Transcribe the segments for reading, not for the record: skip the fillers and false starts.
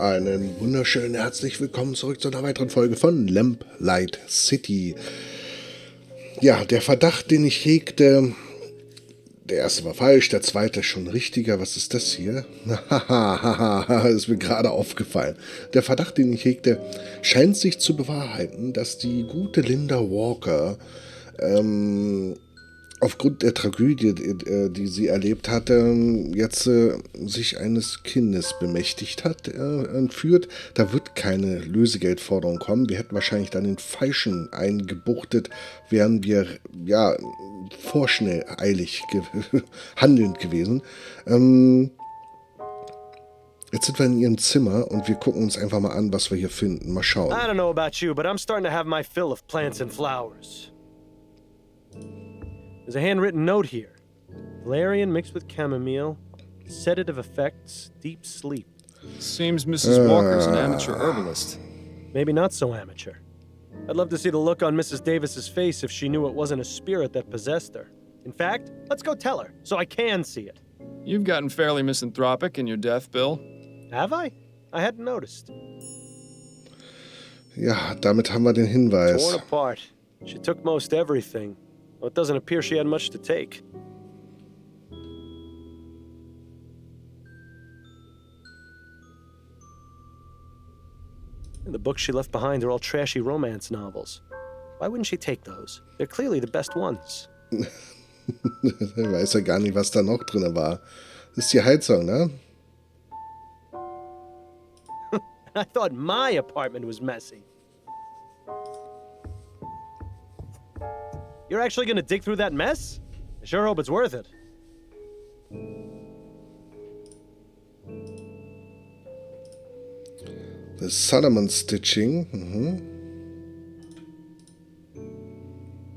Einen wunderschönen herzlich willkommen zurück zu einer weiteren Folge von Lamplight City. Ja, der Verdacht, den ich hegte, der erste war falsch, der zweite schon richtiger. Was ist das hier? Hahaha, ist mir gerade aufgefallen. Der Verdacht, den ich hegte, scheint sich zu bewahrheiten, dass die gute Linda Walker aufgrund der Tragödie, die sie erlebt hatte, jetzt sich eines Kindes bemächtigt hat, entführt. Da wird keine Lösegeldforderung kommen. Wir hätten wahrscheinlich dann den Falschen eingebuchtet, wären wir ja vorschnell, eilig handelnd gewesen. Jetzt sind wir in ihrem Zimmer und wir gucken uns einfach mal an, was wir hier finden. Mal schauen. I don't know about you, but I'm starting to have my fill of plants and flowers. There's a handwritten note here. Valerian mixed with chamomile, sedative effects, deep sleep. Seems Mrs. Walker's an amateur herbalist. Maybe not so amateur. I'd love to see the look on Mrs. Davis's face if she knew it wasn't a spirit that possessed her. In fact, let's go tell her, so I can see it. You've gotten fairly misanthropic in your death, Bill. Have I? I hadn't noticed. Ja, damit haben wir den Hinweis. Torn apart. She took most everything. Well, it doesn't appear she had much to take. And the books she left behind are all trashy romance novels. Why wouldn't she take those? They're clearly the best ones. Ich weiß ja gar nicht, was da noch drin war. Das ist die Heizung, ne? I thought my apartment was messy. You're actually gonna dig through that mess? I sure hope it's worth it. The Solomon Stitching.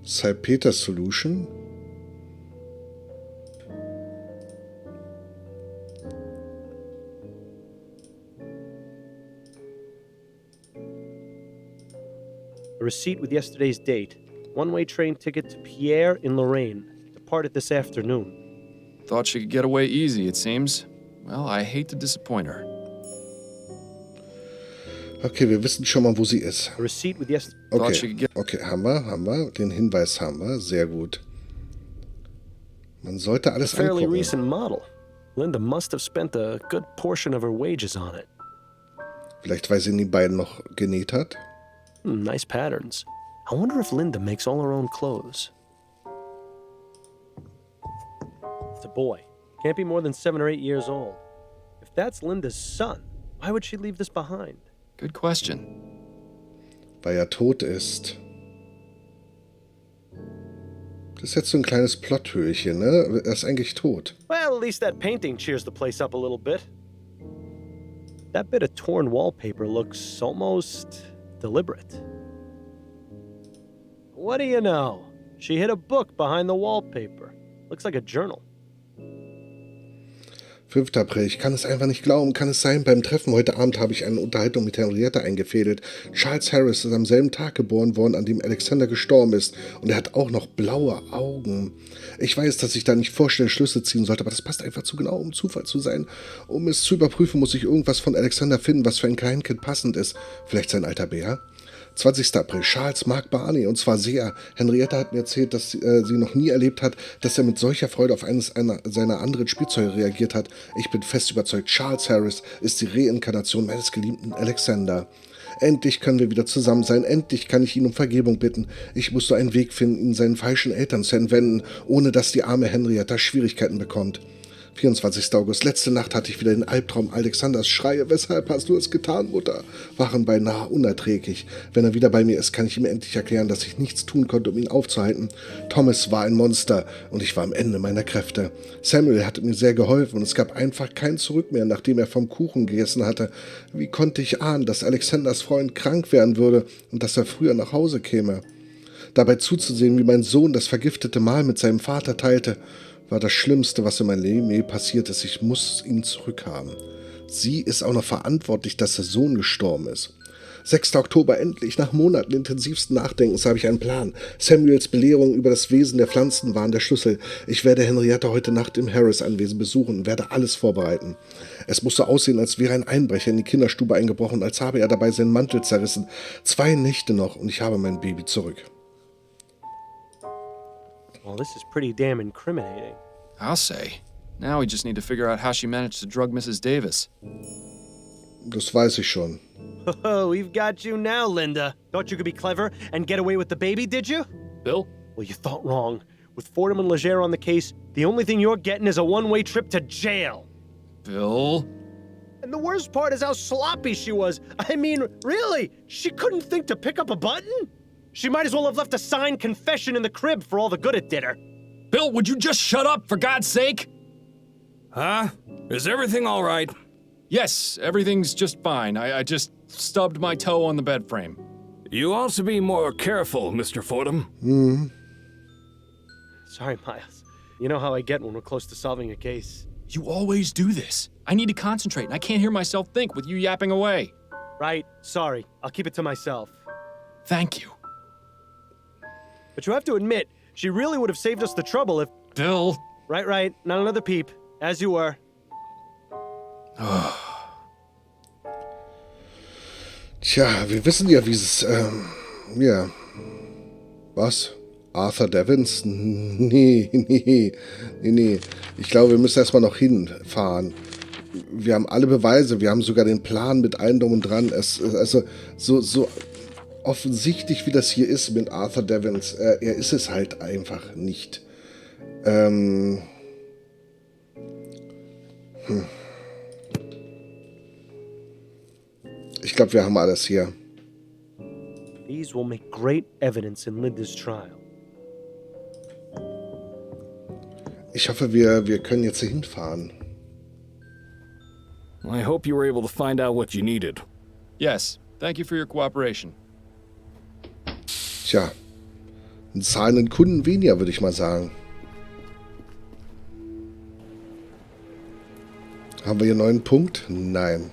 Salpeter Solution. A receipt with yesterday's date. One-way train ticket to Pierre in Lorraine. Departed this afternoon. Thought she could get away easy, it seems. Well, I hate to disappoint her. Okay, wir wissen schon mal, wo sie ist. A receipt with yes. Okay, haben wir. Den Hinweis haben wir. Sehr gut. Man sollte alles A fairly angucken. recent model. Linda must have spent a good portion of her wages on it. Vielleicht, weil sie die beiden noch genäht hat. Nice patterns. I wonder if Linda makes all her own clothes. It's a boy. Can't be more than 7 or 8 years old. If that's Linda's son, why would she leave this behind? Good question. Weil er tot ist. Das ist jetzt so ein kleines Plotthöhlchen, ne? Er ist eigentlich tot. Well, at least that painting cheers the place up a little bit. That bit of torn wallpaper looks almost deliberate. What do you know? She hid a book behind the wallpaper. Looks like a journal. 5. April. Ich kann es einfach nicht glauben. Kann es sein? Beim Treffen heute Abend habe ich eine Unterhaltung mit Henrietta eingefädelt. Charles Harris ist am selben Tag geboren worden, an dem Alexander gestorben ist. Und er hat auch noch blaue Augen. Ich weiß, dass ich da nicht vorstellen Schlüsse ziehen sollte, aber das passt einfach zu genau, um Zufall zu sein. Um es zu überprüfen, muss ich irgendwas von Alexander finden, was für ein Kleinkind passend ist. Vielleicht sein alter Bär? 20. April. Charles mag Barney, und zwar sehr. Henrietta hat mir erzählt, dass sie noch nie erlebt hat, dass er mit solcher Freude auf eines seiner anderen Spielzeuge reagiert hat. Ich bin fest überzeugt, Charles Harris ist die Reinkarnation meines geliebten Alexander. Endlich können wir wieder zusammen sein. Endlich kann ich ihn um Vergebung bitten. Ich muss nur einen Weg finden, ihn seinen falschen Eltern zu entwenden, ohne dass die arme Henrietta Schwierigkeiten bekommt. 24. August. Letzte Nacht hatte ich wieder den Albtraum Alexanders Schreie. Weshalb hast du es getan, Mutter? Waren beinahe unerträglich. Wenn er wieder bei mir ist, kann ich ihm endlich erklären, dass ich nichts tun konnte, um ihn aufzuhalten. Thomas war ein Monster und ich war am Ende meiner Kräfte. Samuel hatte mir sehr geholfen und es gab einfach kein Zurück mehr, nachdem er vom Kuchen gegessen hatte. Wie konnte ich ahnen, dass Alexanders Freund krank werden würde und dass er früher nach Hause käme? Dabei zuzusehen, wie mein Sohn das vergiftete Mahl mit seinem Vater teilte, war das Schlimmste, was in meinem Leben je passiert ist. Ich muss ihn zurückhaben. Sie ist auch noch verantwortlich, dass der Sohn gestorben ist. 6. Oktober, endlich, nach Monaten intensivsten Nachdenkens habe ich einen Plan. Samuels Belehrung über das Wesen der Pflanzen waren der Schlüssel. Ich werde Henrietta heute Nacht im Harris-Anwesen besuchen und werde alles vorbereiten. Es muss so aussehen, als wäre ein Einbrecher in die Kinderstube eingebrochen, als habe er dabei seinen Mantel zerrissen. 2 Nächte noch und ich habe mein Baby zurück. Well, this is pretty damn incriminating. I'll say. Now we just need to figure out how she managed to drug Mrs. Davis. Das weiß ich schon. Oh, we've got you now, Linda. Thought you could be clever and get away with the baby, did you? Bill? Well, you thought wrong. With Fordham and Leger on the case, the only thing you're getting is a one-way trip to jail. Bill? And the worst part is how sloppy she was. I mean, really, she couldn't think to pick up a button? She might as well have left a signed confession in the crib for all the good it did her. Bill, would you just shut up, for God's sake? Huh? Is everything all right? Yes, everything's just fine. I just stubbed my toe on the bed frame. You also be more careful, Mr. Fordham. Sorry, Miles. You know how I get when we're close to solving a case. You always do this. I need to concentrate, and I can't hear myself think with you yapping away. Right, sorry. I'll keep it to myself. Thank you. But you have to admit, she really would have saved us the trouble if... Bill. Right. Not another peep. As you were. Tja, wir wissen ja, wie es, ja. Was? Arthur Devins? Nee. Ich glaube, wir müssen erstmal noch hinfahren. Wir haben alle Beweise, wir haben sogar den Plan mit allem drum und dran. Also, so offensichtlich, wie das hier ist mit Arthur Devins, er ist es halt einfach nicht. Ich glaube, wir haben alles hier. These will make great evidence in Linda's trial. Ich hoffe, wir können jetzt hier hinfahren. I hope you were able to find out what you needed. Yes, thank you for your cooperation. Tja, einen zahlenden Kunden weniger, würde ich mal sagen. Haben wir hier einen neuen Punkt? Nein.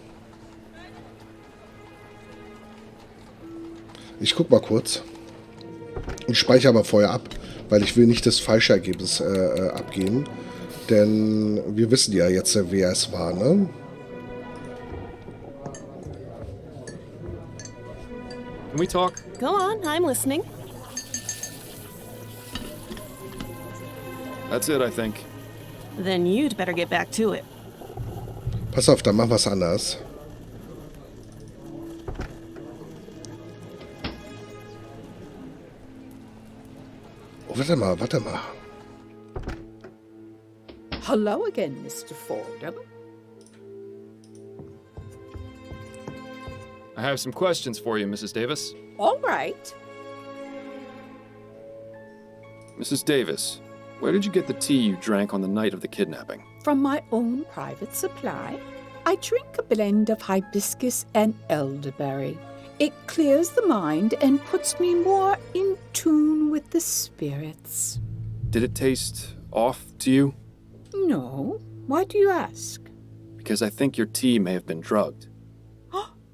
Ich guck mal kurz. Ich speichere aber vorher ab, weil ich will nicht das falsche Ergebnis abgeben. Denn wir wissen ja jetzt, wer es war, ne? Can we talk? Go on, I'm listening. That's it, I think. Then you'd better get back to it. Pass auf, dann machen wir es anders. Oh, warte mal. Hello again, Mr. Fordham. I have some questions for you, Mrs. Davis. All right. Mrs. Davis, where did you get the tea you drank on the night of the kidnapping? From my own private supply, I drink a blend of hibiscus and elderberry. It clears the mind and puts me more in tune with the spirits. Did it taste off to you? No. Why do you ask? Because I think your tea may have been drugged.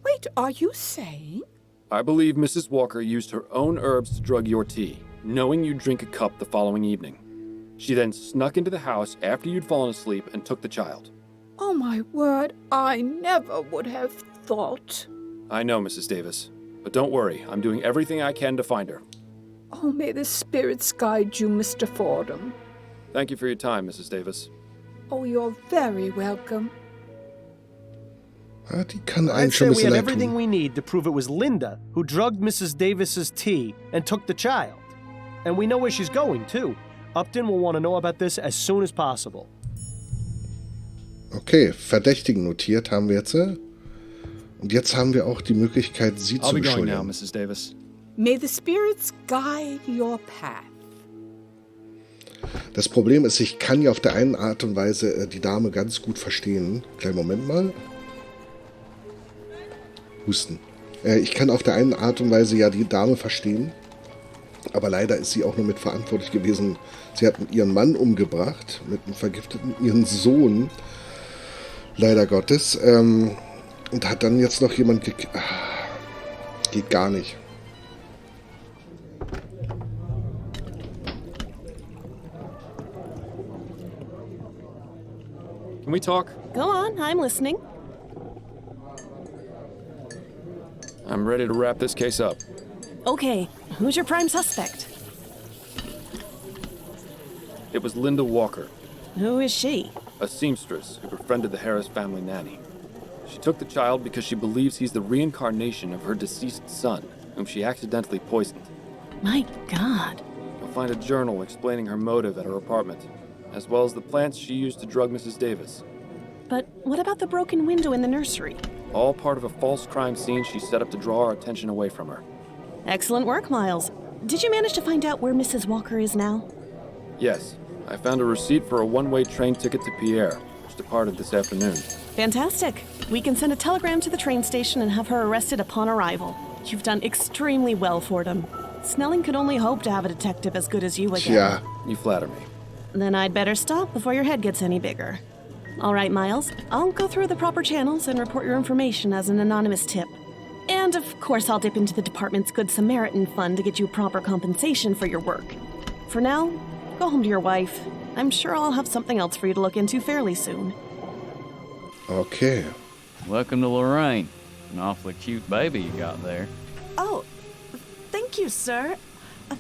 Wait, are you saying? I believe Mrs. Walker used her own herbs to drug your tea, knowing you'd drink a cup the following evening. She then snuck into the house after you'd fallen asleep and took the child. Oh, my word, I never would have thought. I know, Mrs. Davis. But don't worry, I'm doing everything I can to find her. Oh, may the spirits guide you, Mr. Fordham. Thank you for your time, Mrs. Davis. Oh, you're very welcome. Ah, die kann I'd einen say schon ein we bisschen had leid everything tun. we need to prove it was Linda who drugged Mrs. Davis's tea and took the child. And we know where she's going, too. Upton will want to know about this as soon as possible. Okay, Verdächtigen notiert haben wir jetzt. Und jetzt haben wir auch die Möglichkeit, sie I'll zu be going now, beschuldigen. Mrs. Davis. May the spirits guide your path. Das Problem ist, ich kann ja auf der einen Art und Weise die Dame ganz gut verstehen. Kleinen Moment mal. Husten. Ich kann auf der einen Art und Weise ja die Dame verstehen. Aber leider ist sie auch nur mit verantwortlich gewesen. Sie hat ihren Mann umgebracht, mit einem vergifteten, ihren Sohn. Leider Gottes. Und hat dann jetzt noch jemand Geht gar nicht. Can we talk? Go on, I'm listening. I'm ready to wrap this case up. Okay, who's your prime suspect? It was Linda Walker, Who is she? a seamstress who befriended the Harris family nanny. She took the child because she believes he's the reincarnation of her deceased son, whom she accidentally poisoned. My God. You'll find a journal explaining her motive at her apartment, as well as the plants she used to drug Mrs. Davis. But what about the broken window in the nursery? All part of a false crime scene she set up to draw our attention away from her. Excellent work, Miles. Did you manage to find out where Mrs. Walker is now? Yes, I found a receipt for a one-way train ticket to Pierre, which departed this afternoon. Fantastic. We can send a telegram to the train station and have her arrested upon arrival. You've done extremely well, Fordham. Snelling could only hope to have a detective as good as you again. Tja, You flatter me. Then I'd better stop before your head gets any bigger. All right, Miles. I'll go through the proper channels and report your information as an anonymous tip. And of course, I'll dip into the department's Good Samaritan fund to get you proper compensation for your work. For now, go home to your wife. I'm sure I'll have something else for you to look into fairly soon. okay. Welcome to Lorraine. An awfully cute baby you got there. Oh, thank you, sir.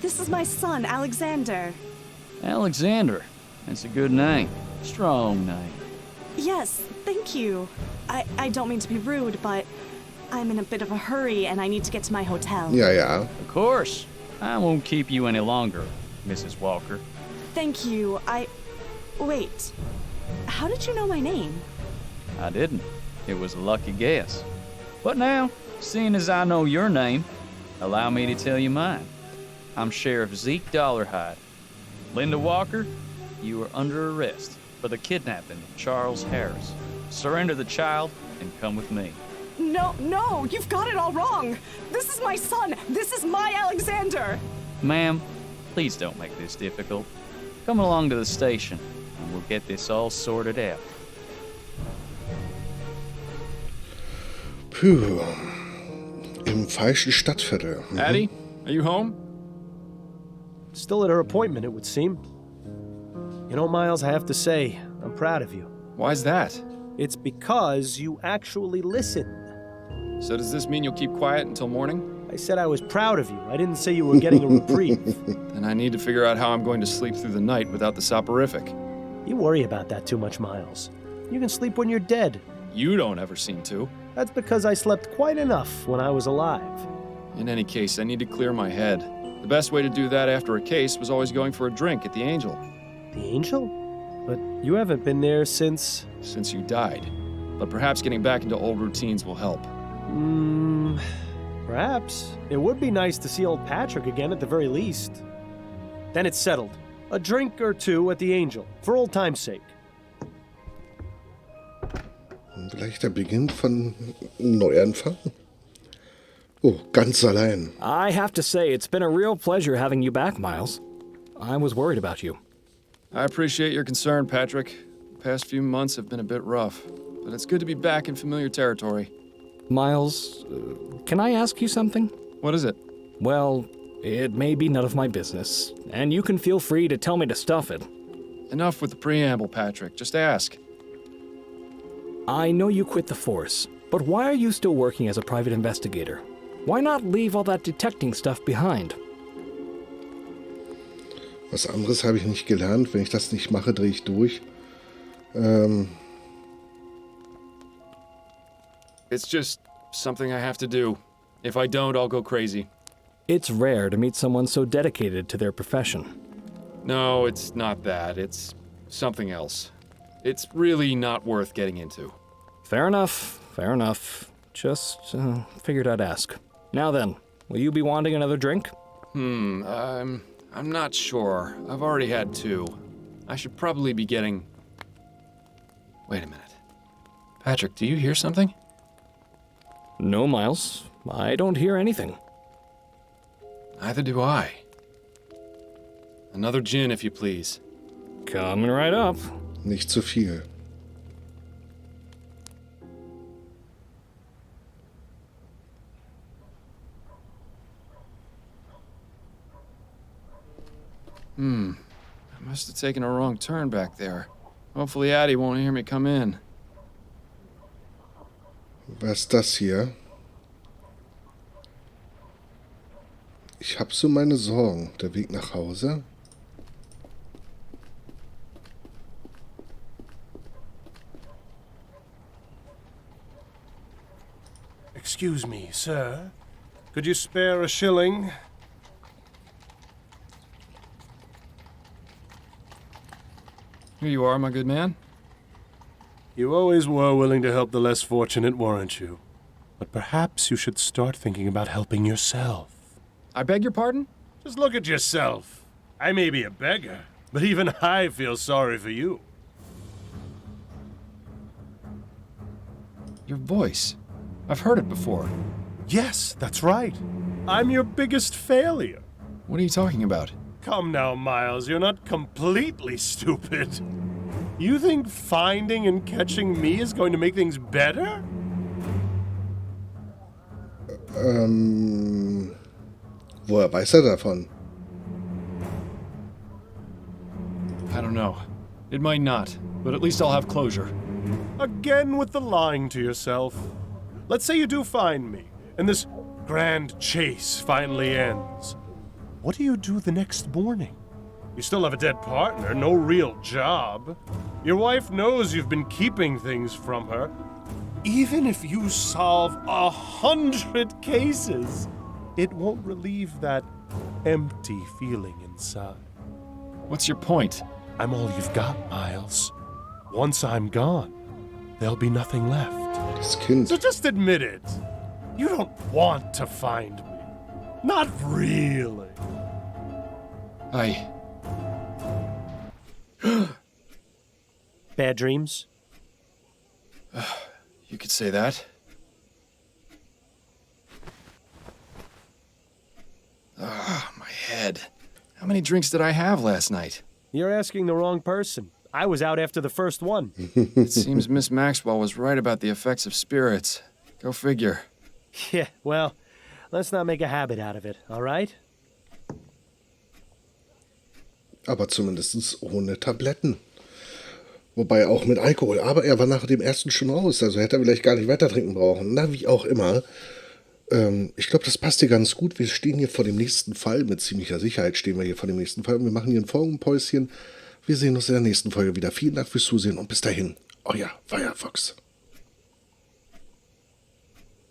This is my son, Alexander. Alexander. That's a good name. Strong name. Yes, thank you. I don't mean to be rude, but I'm in a bit of a hurry and I need to get to my hotel. Ja, ja. Of course. I won't keep you any longer, Mrs. Walker. Thank you. Wait. How did you know my name? I didn't. It was a lucky guess. But now, seeing as I know your name, allow me to tell you mine. I'm Sheriff Zeke Dollarhide. Linda Walker, you are under arrest for the kidnapping of Charles Harris. Surrender the child and come with me. No, you've got it all wrong. This is my son. This is my Alexander. Ma'am, please don't make this difficult. Come along to the station, and we'll get this all sorted out. Puh. Im falschen Stadtviertel. Mhm. Addie, are you home? Still at her appointment, it would seem. You know, Miles, I have to say, I'm proud of you. Why's that? It's because you actually listened. So does this mean you'll keep quiet until morning? I said I was proud of you. I didn't say you were getting a reprieve. Then I need to figure out how I'm going to sleep through the night without the soporific. You worry about that too much, Miles. You can sleep when you're dead. You don't ever seem to. That's because I slept quite enough when I was alive. In any case, I need to clear my head. The best way to do that after a case was always going for a drink at the Angel. The Angel? But you haven't been there since... Since you died. But perhaps getting back into old routines will help. Perhaps. It would be nice to see old Patrick again at the very least. Then it's settled. A drink or two at the Angel, for old time's sake. Vielleicht der Beginn von Neuanfang? Oh, ganz allein. I have to say, it's been a real pleasure having you back, Miles. I was worried about you. I appreciate your concern, Patrick. The past few months have been a bit rough, but it's good to be back in familiar territory. Miles, can I ask you something? What is it? Well, it may be none of my business, and you can feel free to tell me to stuff it. Enough with the preamble, Patrick. Just ask. I know you quit the force, but why are you still working as a private investigator? Why not leave all that detecting stuff behind? Was anderes habe ich nicht gelernt. Wenn ich das nicht mache, drehe ich durch. It's just something I have to do. If I don't, I'll go crazy. It's rare to meet someone so dedicated to their profession. No, it's not that. It's something else. It's really not worth getting into. Fair enough, fair enough. Just figured I'd ask. Now then, will you be wanting another drink? I'm not sure. I've already had 2. I should probably be getting... Wait a minute. Patrick, do you hear something? No, Miles. I don't hear anything. Neither do I. Another gin, if you please. Coming right up. Nicht zu viel. I must have taken a wrong turn back there. Hopefully Addie won't hear me come in. Was ist das hier? Ich habe so meine Sorgen. Der Weg nach Hause? Excuse me, sir. Could you spare a shilling? Here you are, my good man. You always were willing to help the less fortunate, weren't you? But perhaps you should start thinking about helping yourself. I beg your pardon? Just look at yourself. I may be a beggar, but even I feel sorry for you. Your voice. I've heard it before. Yes, that's right. I'm your biggest failure. What are you talking about? Come now, Miles, you're not completely stupid. You think finding and catching me is going to make things better? Woher weiß er davon? I don't know. It might not, but at least I'll have closure. Again with the lying to yourself. Let's say you do find me, and this grand chase finally ends. What do you do the next morning? You still have a dead partner, no real job. Your wife knows you've been keeping things from her. Even if you solve 100 cases, it won't relieve that empty feeling inside. What's your point? I'm all you've got, Miles. Once I'm gone, there'll be nothing left. Das Kind. So just admit it. You don't want to find me. Not really. Bad dreams? You could say that. My head. How many drinks did I have last night? You're asking the wrong person. I was out after the first one. It seems Miss Maxwell was right about the effects of spirits. Go figure. Yeah, well, let's not make a habit out of it, all right? Aber zumindest ohne Tabletten. Wobei auch mit Alkohol. Aber er war nach dem ersten schon raus. Also hätte er vielleicht gar nicht weiter trinken brauchen. Na, wie auch immer. Ich glaube, das passt hier ganz gut. Wir stehen hier vor dem nächsten Fall. Mit ziemlicher Sicherheit stehen wir hier vor dem nächsten Fall. Und wir machen hier ein Folgenpäuschen. Wir sehen uns in der nächsten Folge wieder. Vielen Dank fürs Zusehen und bis dahin. Euer Firefox.